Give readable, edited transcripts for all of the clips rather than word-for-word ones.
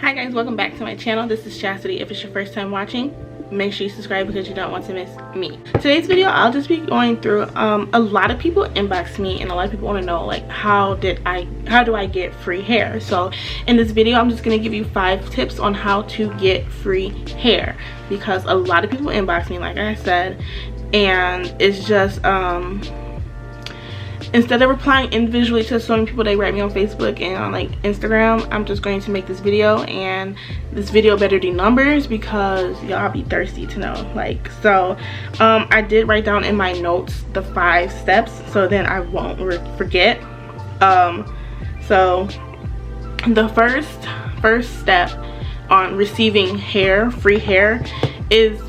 Hi guys, welcome back to my channel. This is Chastity. If it's your first time watching, make sure you subscribe because you don't want to miss me. Today's video, I'll just be going through a lot of people inbox me and a lot of people want to know like how do I get free hair. So in this video, I'm just going to give you 5 tips on how to get free hair because a lot of people inbox me, like I said, and it's just instead of replying individually to so many people, they write me on Facebook and on like Instagram. I'm just going to make this video, and this video better do numbers because y'all be thirsty to know. Like, so I did write down in my notes the 5 steps so then I won't forget. So the first step on receiving hair, free hair, is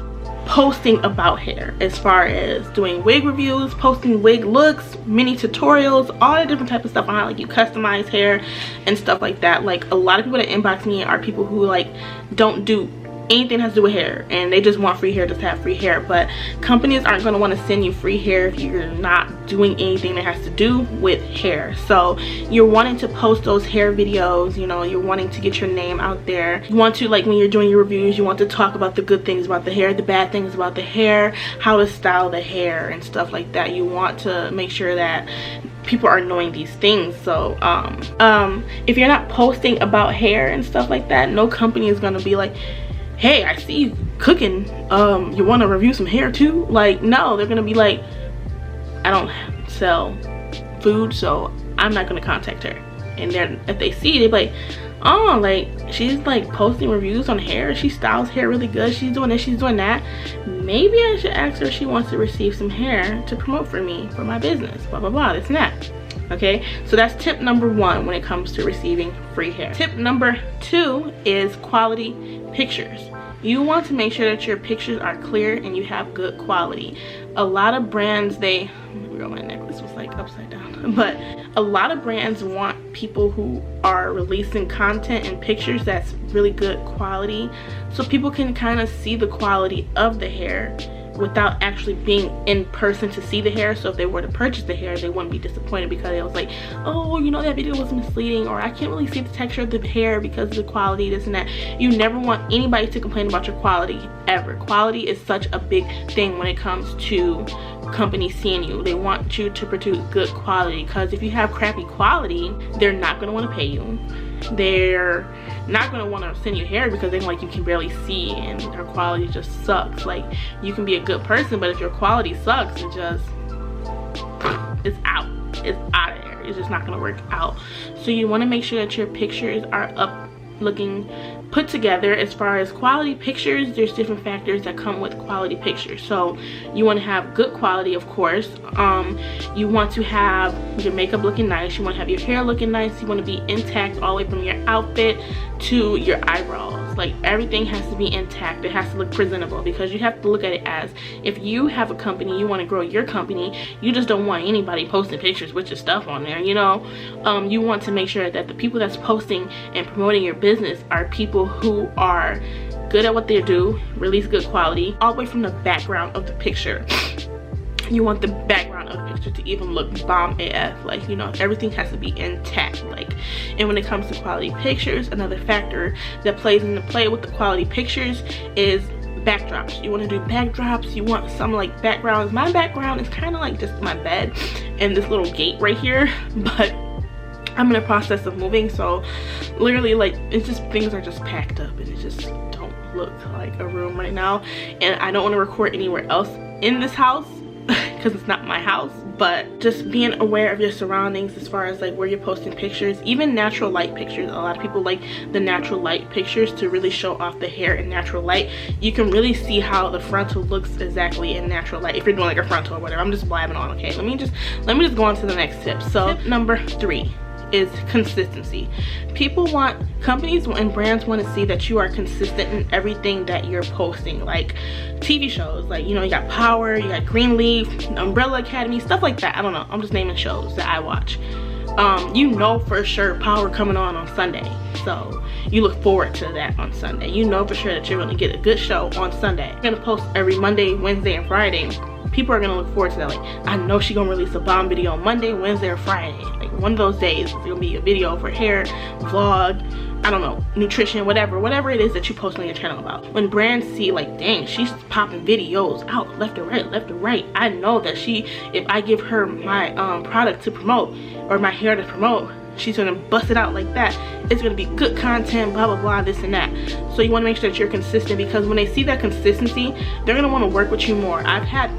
posting about hair, as far as doing wig reviews, posting wig looks, mini tutorials, all the different type of stuff on how like you customize hair and stuff like that. Like a lot of people that inbox me are people who like don't do anything that has to do with hair and they just want free hair just to have free hair. But companies aren't going to want to send you free hair if you're not doing anything that has to do with hair. So you're wanting to post those hair videos, you know, you're wanting to get your name out there. You want to, like when you're doing your reviews, you want to talk about the good things about the hair, the bad things about the hair, how to style the hair and stuff like that. You want to make sure that people are knowing these things. So if you're not posting about hair and stuff like that, no company is going to be like, hey, I see you cooking, you want to review some hair too? Like, no, they're gonna be like, I don't sell food, so I'm not gonna contact her. And then if they see it, they're like, oh, like she's like posting reviews on hair, she styles hair really good, she's doing this, she's doing that, maybe I should ask her if she wants to receive some hair to promote for me for my business, blah blah blah, this and that. Okay, so that's tip number 1 when it comes to receiving free hair. Tip number 2 is quality pictures. You want to make sure that your pictures are clear and you have good quality. A lot of brands, my necklace was like upside down, but a lot of brands want people who are releasing content and pictures that's really good quality, so people can kind of see the quality of the hair without actually being in person to see the hair. So if they were to purchase the hair, they wouldn't be disappointed because it was like, oh, you know, that video was misleading, or I can't really see the texture of the hair because of the quality, this and that. You never want anybody to complain about your quality ever. Quality is such a big thing when it comes to companies seeing you. They want you to produce good quality, because if you have crappy quality, they're not going to want to pay you. They're not going to want to send you hair because they like you can barely see and their quality just sucks. Like, you can be a good person, but if your quality sucks, it's out of there. It's just not going to work out. So you want to make sure that your pictures are up looking put together. As far as quality pictures, there's different factors that come with quality pictures. So you want to have good quality, of course. You want to have your makeup looking nice, you want to have your hair looking nice, you want to be intact all the way from your outfit to your eyebrows. Like, everything has to be intact. It has to look presentable, because you have to look at it as, if you have a company, you want to grow your company, you just don't want anybody posting pictures with your stuff on there, you know. You want to make sure that the people that's posting and promoting your business are people who are good at what they do, release good quality, all the way from the background of the picture. You want the background of the picture to even look bomb AF. Like, you know, everything has to be intact. Like, and when it comes to quality pictures, another factor that plays into play with the quality pictures is backdrops. You want to do backdrops, you want some like backgrounds. My background is kind of like just my bed and this little gate right here, but I'm in the process of moving, so literally, like, it's just, things are just packed up and it just don't look like a room right now. And I don't want to record anywhere else in this house because it's not my house. But just being aware of your surroundings as far as like where you're posting pictures, even natural light pictures. A lot of people like the natural light pictures to really show off the hair in natural light. You can really see how the frontal looks exactly in natural light if you're doing like a frontal or whatever. I'm just blabbing on. Okay, let me just go on to the next tip. So tip number 3 is consistency. Companies and brands want to see that you are consistent in everything that you're posting. Like TV shows, like, you know, you got Power, you got Greenleaf, Umbrella Academy, stuff like that. I don't know, I'm just naming shows that I watch. You know for sure Power coming on Sunday, so you look forward to that on Sunday. You know for sure that you're going to get a good show on Sunday. You're going to post every Monday, Wednesday, and Friday. people are gonna look forward to that. Like, I know she gonna release a bomb video on Monday, Wednesday, or Friday. Like, one of those days it's gonna be a video for hair, vlog, I don't know, nutrition, whatever it is that you post on your channel about. When brands see like, dang, she's popping videos out left and right, I know that if I give her my product to promote or my hair to promote, she's gonna bust it out like that. It's gonna be good content, blah blah blah, this and that. So you want to make sure that you're consistent, because when they see that consistency, they're gonna want to work with you more. I've had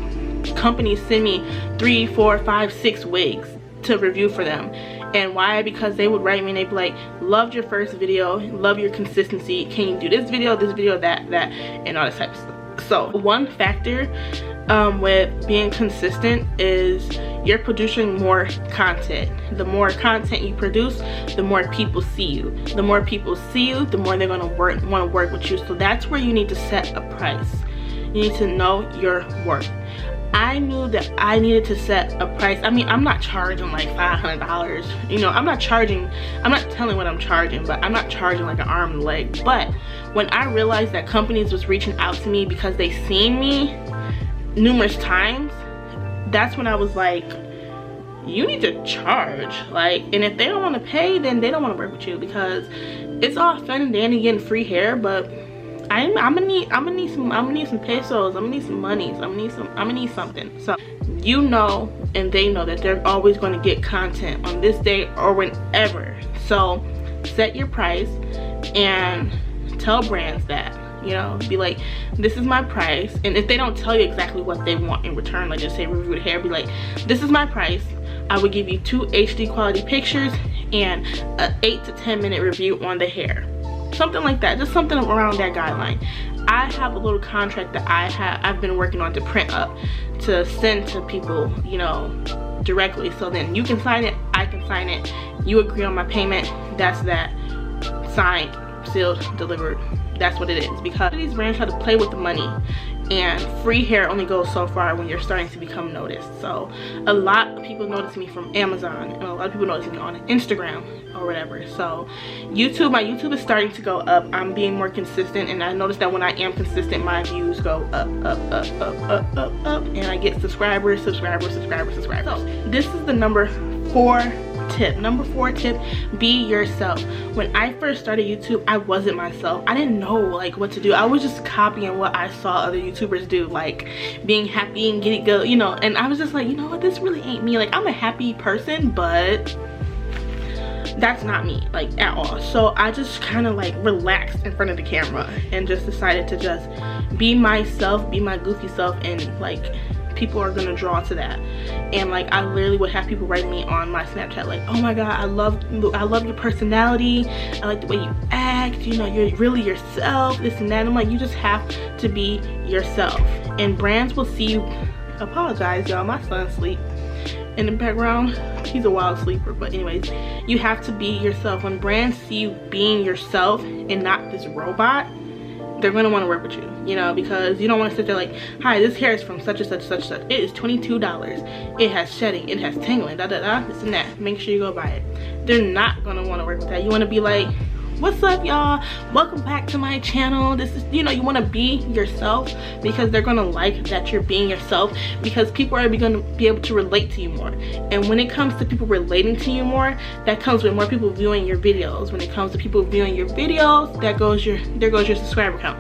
companies send me 3, 4, 5, 6 wigs to review for them. And why? Because they would write me and they'd be like, loved your first video, love your consistency, can you do this video, that, and all this type of stuff. So one factor with being consistent is you're producing more content. The more content you produce, the more people see you. The more people see you, the more they're gonna want to work with you. So that's where you need to set a price. You need to know your worth. I knew that I needed to set a price. I mean, I'm not charging like $500. You know, I'm not telling what I'm charging, but I'm not charging like an arm and a leg. But when I realized that companies was reaching out to me because they seen me numerous times, that's when I was like, you need to charge. Like, and if they don't want to pay, then they don't want to work with you, because it's all fun and dandy getting free hair, but I'm gonna need some pesos. I'm gonna need some monies. I'm gonna need something. So you know, and they know that they're always going to get content on this day or whenever. So set your price and tell brands that, you know, be like, this is my price. And if they don't tell you exactly what they want in return, like just say review the hair, be like, this is my price. I would give you 2 HD quality pictures and an 8 to 10 minute review on the hair. Something like that, just something around that guideline. I have a little contract that I've been working on to print up to send to people, you know, directly. So then you can sign it, I can sign it, you agree on my payment, that's that. Signed, sealed, delivered. That's what it is. Because these brands try to play with the money, and free hair only goes so far when you're starting to become noticed. So a lot of people notice me from Amazon, and a lot of people notice me on Instagram or whatever. So YouTube, my YouTube is starting to go up. I'm being more consistent, and I noticed that when I am consistent, my views go up, and I get subscribers. So this is the number 4 tip. Number 4 tip, be yourself. When I first started YouTube, I wasn't myself. I didn't know like what to do. I was just copying what I saw other YouTubers do, like being happy and get it go, you know, and I was just like, you know what, this really ain't me. Like, I'm a happy person, but that's not me, like, at all. So I just kind of like relaxed in front of the camera and just decided to just be myself, be my goofy self, and like people are gonna draw to that. And like, I literally would have people write me on my Snapchat like, oh my god, I love your personality, I like the way you act, you know, you're really yourself, this and that. I'm like, you just have to be yourself, and brands will see you. Apologize, y'all, my son's asleep in the background. He's a wild sleeper, but anyways, you have to be yourself. When brands see you being yourself and not this robot, they're going to want to work with you, you know, because you don't want to sit there like, hi, this hair is from such and such, such. It is $22. It has shedding, it has tangling, da da da, this and that. Make sure you go buy it. They're not going to want to work with that. You want to be like, what's up, y'all? Welcome back to my channel. This is, you know, you want to be yourself, because they're going to like that you're being yourself, because people are going to be able to relate to you more. And when it comes to people relating to you more, that comes with more people viewing your videos. When it comes to people viewing your videos, there goes your subscriber count.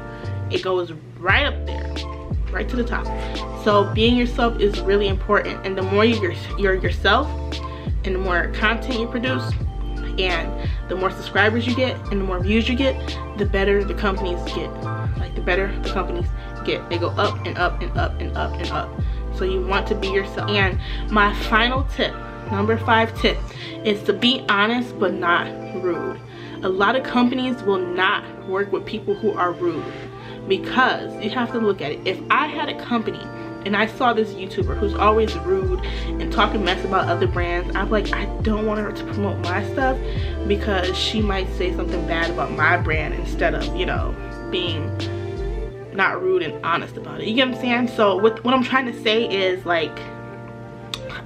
It goes right up there, right to the top. So being yourself is really important, and the more you're yourself, and the more content you produce, and the more subscribers you get, and the more views you get, the better the companies get. Like, the better the companies get. They go up and up and up and up and up. So you want to be yourself. And my final tip, number 5 tip, is to be honest but not rude. A lot of companies will not work with people who are rude, because you have to look at it. If I had a company and I saw this YouTuber who's always rude and talking mess about other brands, I'm like, I don't want her to promote my stuff, because she might say something bad about my brand instead of, you know, being not rude and honest about it. You get what I'm saying? So what I'm trying to say is, like,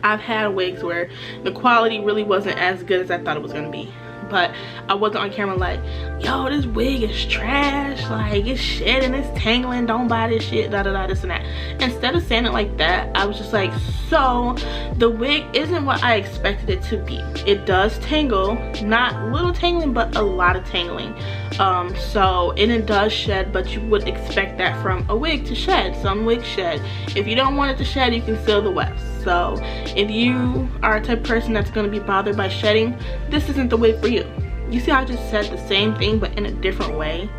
I've had wigs where the quality really wasn't as good as I thought it was going to be, but I wasn't on camera like, yo, this wig is trash, like it's shedding, it's tangling, don't buy this shit, da da da, this and that. Instead of saying it like that, I was just like, so the wig isn't what I expected it to be. It does tangle, not little tangling, but a lot of tangling. And it does shed, but you would expect that from a wig to shed. Some wigs shed. If you don't want it to shed, you can seal the wefts. So if you are a type of person that's going to be bothered by shedding, this isn't the wig for you. You see how I just said the same thing but in a different way?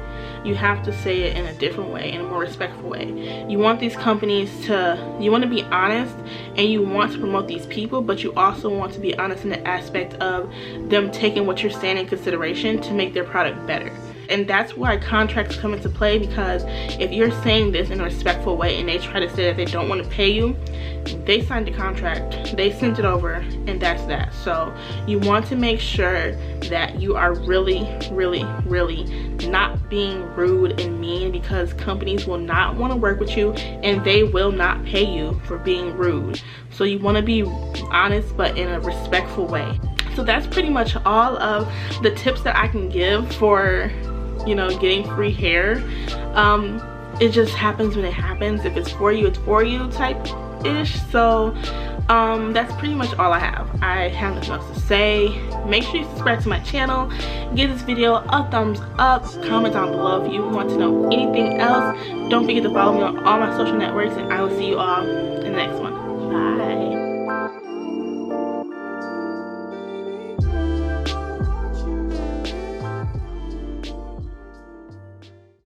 You have to say it in a different way, in a more respectful way. You want these companies to, you want to be honest, and you want to promote these people, but you also want to be honest in the aspect of them taking what you're saying in consideration to make their product better. And that's why contracts come into play, because if you're saying this in a respectful way and they try to say that they don't want to pay you, they signed the contract, they sent it over, and that's that. So you want to make sure that you are really not being rude and mean, because companies will not want to work with you and they will not pay you for being rude. So you want to be honest but in a respectful way. So that's pretty much all of the tips that I can give for, you know, getting free hair. It just happens when it happens. If it's for you, it's for you type ish. So that's pretty much all I have. I have nothing else to say. Make sure you subscribe to my channel, give this video a thumbs up, comment down below if you want to know anything else. Don't forget to follow me on all my social networks, and I will see you all in the next one. Bye.